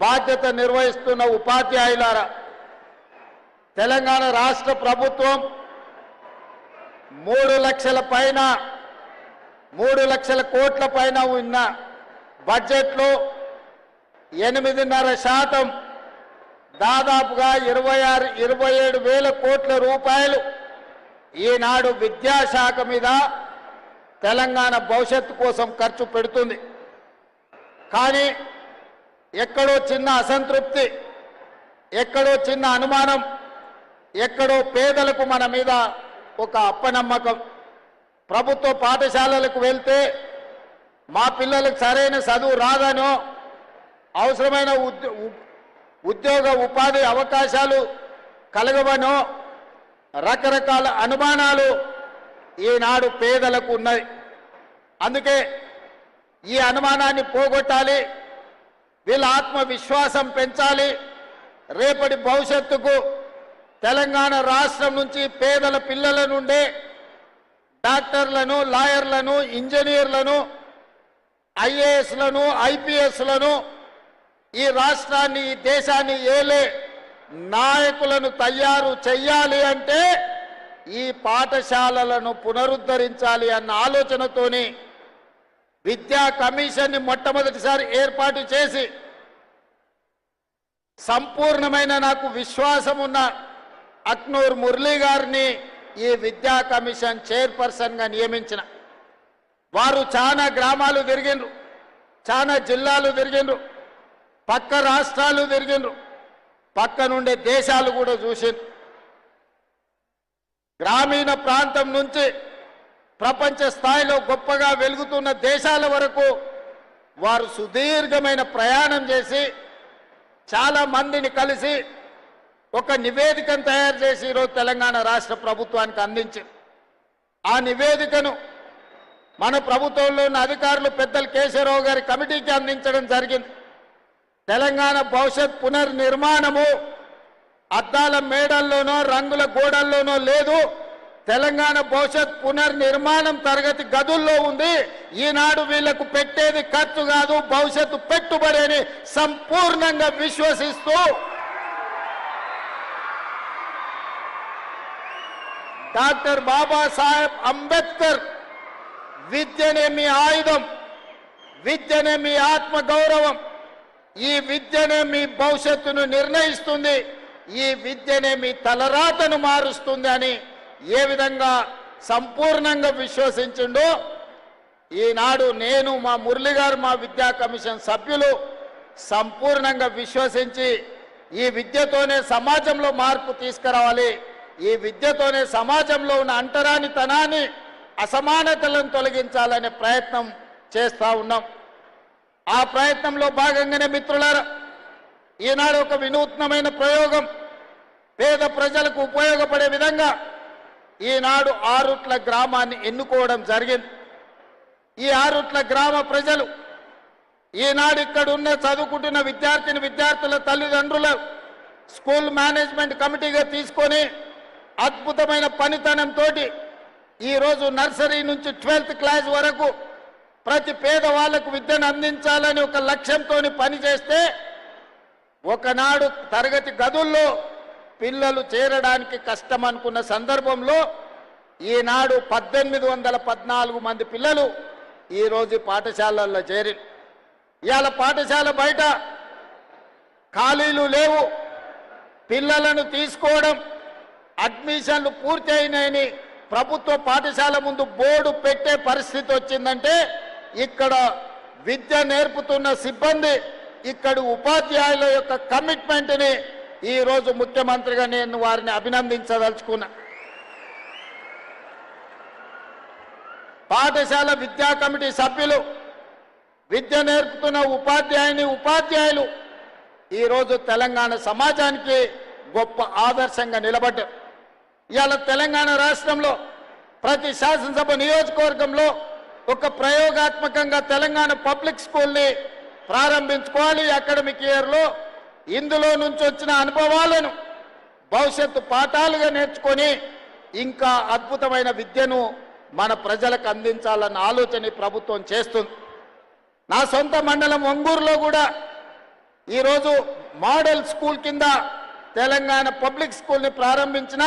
బాధ్యత నిర్వహిస్తున్న ఉపాధ్యాయులారా, తెలంగాణ రాష్ట్ర ప్రభుత్వం 3 లక్షల పైన 3 లక్షల కోట్ల పైన ఉన్న బడ్జెట్లో 8.5% దాదాపుగా 27 వేల కోట్ల రూపాయలు ఈనాడు విద్యాశాఖ మీద తెలంగాణ భవిష్యత్తు కోసం ఖర్చు పెడుతుంది. కానీ ఎక్కడో చిన్న అసంతృప్తి, ఎక్కడో చిన్న అనుమానం, ఎక్కడో పేదలకు మన మీద ఒక అప్పనమ్మకం. ప్రభుత్వ పాఠశాలలకు వెళ్తే మా పిల్లలకు సరైన చదువు రాదనో, అవసరమైన ఉద్యోగ ఉపాధి అవకాశాలు కలగవనో రకరకాల అనుమానాలు ఈనాడు పేదలకు ఉన్నాయి. అందుకే ఈ అనుమానాన్ని పోగొట్టాలి, వీళ్ళ ఆత్మవిశ్వాసం పెంచాలి. రేపటి భవిష్యత్తుకు తెలంగాణ రాష్ట్రం నుంచి పేదల పిల్లల నుండే డాక్టర్లను, లాయర్లను, ఇంజనీర్లను, ఐఏఎస్లను, ఐపీఎస్లను, ఈ రాష్ట్రాన్ని, ఈ దేశాన్ని ఏలే నాయకులను తయారు చెయ్యాలి అంటే ఈ పాఠశాలలను పునరుద్ధరించాలి అన్న ఆలోచనతోని విద్యా కమిషన్ని మొట్టమొదటిసారి ఏర్పాటు చేసి సంపూర్ణమైన నాకు విశ్వాసం ఉన్న అక్నూర్ మురళీ గారిని ఈ విద్యా కమిషన్ చైర్పర్సన్గా నియమించిన. వారు చాలా గ్రామాలు తిరిగిండ్రు, చాలా జిల్లాలు తిరిగిండ్రు, పక్క రాష్ట్రాలు తిరిగిండ్రు, పక్క నుండే దేశాలు కూడా చూసిండ్రు. గ్రామీణ ప్రాంతం నుంచి ప్రపంచ స్థాయిలో గొప్పగా వెలుగుతున్న దేశాల వరకు వారు సుదీర్ఘమైన ప్రయాణం చేసి చాలా మందిని కలిసి ఒక నివేదికను తయారు చేసి ఈరోజు తెలంగాణ రాష్ట్ర ప్రభుత్వానికి అందించారు. ఆ నివేదికను మన ప్రభుత్వంలో ఉన్న అధికారులు పెద్దలు కేశవరావు గారి కమిటీకి అందించడం జరిగింది. తెలంగాణ భవిష్యత్ పునర్నిర్మాణము అద్దాల మేడల్లోనో రంగుల గోడల్లోనో లేదు. తెలంగాణ భవిష్యత్ పునర్నిర్మాణం తరగతి గదుల్లో ఉంది. ఈనాడు వీళ్లకు పెట్టేది ఖర్చు కాదు, భవిష్యత్తు పెట్టుబడి అని సంపూర్ణంగా విశ్వసిస్తూ డాక్టర్ బాబాసాహెబ్ అంబేద్కర్ విద్యనే మీ ఆయుధం, విద్యనే మీ ఆత్మగౌరవం, ఈ విద్యనే మీ భవిష్యత్తును నిర్ణయిస్తుంది, ఈ విద్యనే మీ తలరాతను మారుస్తుంది అని ఏ విధంగా సంపూర్ణంగా విశ్వసించిండో ఈనాడు నేను, మా మురళి గారు, మా విద్యా కమిషన్ సభ్యులు సంపూర్ణంగా విశ్వసించి ఈ విద్యతోనే సమాజంలో మార్పు తీసుకురావాలి, ఈ విద్యతోనే సమాజంలో ఉన్న అంటరానితనాన్ని, అసమానతలను తొలగించాలనే ప్రయత్నం చేస్తూ ఉన్నాం. ఆ ప్రయత్నంలో భాగంగానే మిత్రులారా ఈనాడు ఒక వినూత్నమైన ప్రయోగం పేద ప్రజలకు ఉపయోగపడే విధంగా ఈనాడు ఆరుట్ల గ్రామాన్ని ఎన్నుకోవడం జరిగింది. ఈ ఆరుట్ల గ్రామ ప్రజలు ఈనాడు ఇక్కడ ఉన్న చదువుకుంటున్న విద్యార్థుల తల్లిదండ్రుల స్కూల్ మేనేజ్మెంట్ కమిటీగా తీసుకొని అద్భుతమైన పనితనంతో ఈరోజు నర్సరీ నుంచి 12th క్లాస్ వరకు ప్రతి పేదవాళ్లకు విద్యను అందించాలని ఒక లక్ష్యంతో పనిచేస్తే ఒకనాడు తరగతి గదుల్లో పిల్లలు చేరడానికి కష్టం అనుకున్న సందర్భంలో ఈనాడు 1814 మంది పిల్లలు ఈరోజు పాఠశాలల్లో చేరి ఇవాళ పాఠశాల బయట ఖాళీలు లేవు, పిల్లలను తీసుకోవడం, అడ్మిషన్లు పూర్తి అయినాయని ప్రభుత్వ పాఠశాల ముందు బోర్డు పెట్టే పరిస్థితి వచ్చిందంటే ఇక్కడ విద్య నేర్పుతున్న సిబ్బంది, ఇక్కడ ఉపాధ్యాయుల యొక్క కమిట్మెంట్ని ఈరోజు ముఖ్యమంత్రిగా నేను వారిని అభినందించదలుచుకున్నా. పాఠశాల విద్యా కమిటీ సభ్యులు, విద్య నేర్పుతున్న ఉపాధ్యాయులు ఈరోజు తెలంగాణ సమాజానికి గొప్ప ఆదర్శంగా నిలబడ్డారు. ఇవాళ తెలంగాణ రాష్ట్రంలో ప్రతి శాసనసభ నియోజకవర్గంలో ఒక ప్రయోగాత్మకంగా తెలంగాణ పబ్లిక్ స్కూల్ని ప్రారంభించుకోవాలి. అకాడమిక్ ఇయర్లో ఇందులో నుంచి వచ్చిన అనుభవాలను భవిష్యత్తు పాఠాలుగా నేర్చుకొని ఇంకా అద్భుతమైన విద్యను మన ప్రజలకు అందించాలన్న ఆలోచన ప్రభుత్వం చేస్తుంది. నా సొంత మండలం ఒంగూరులో కూడా ఈరోజు మోడల్ స్కూల్ కింద తెలంగాణ పబ్లిక్ స్కూల్ని ప్రారంభించిన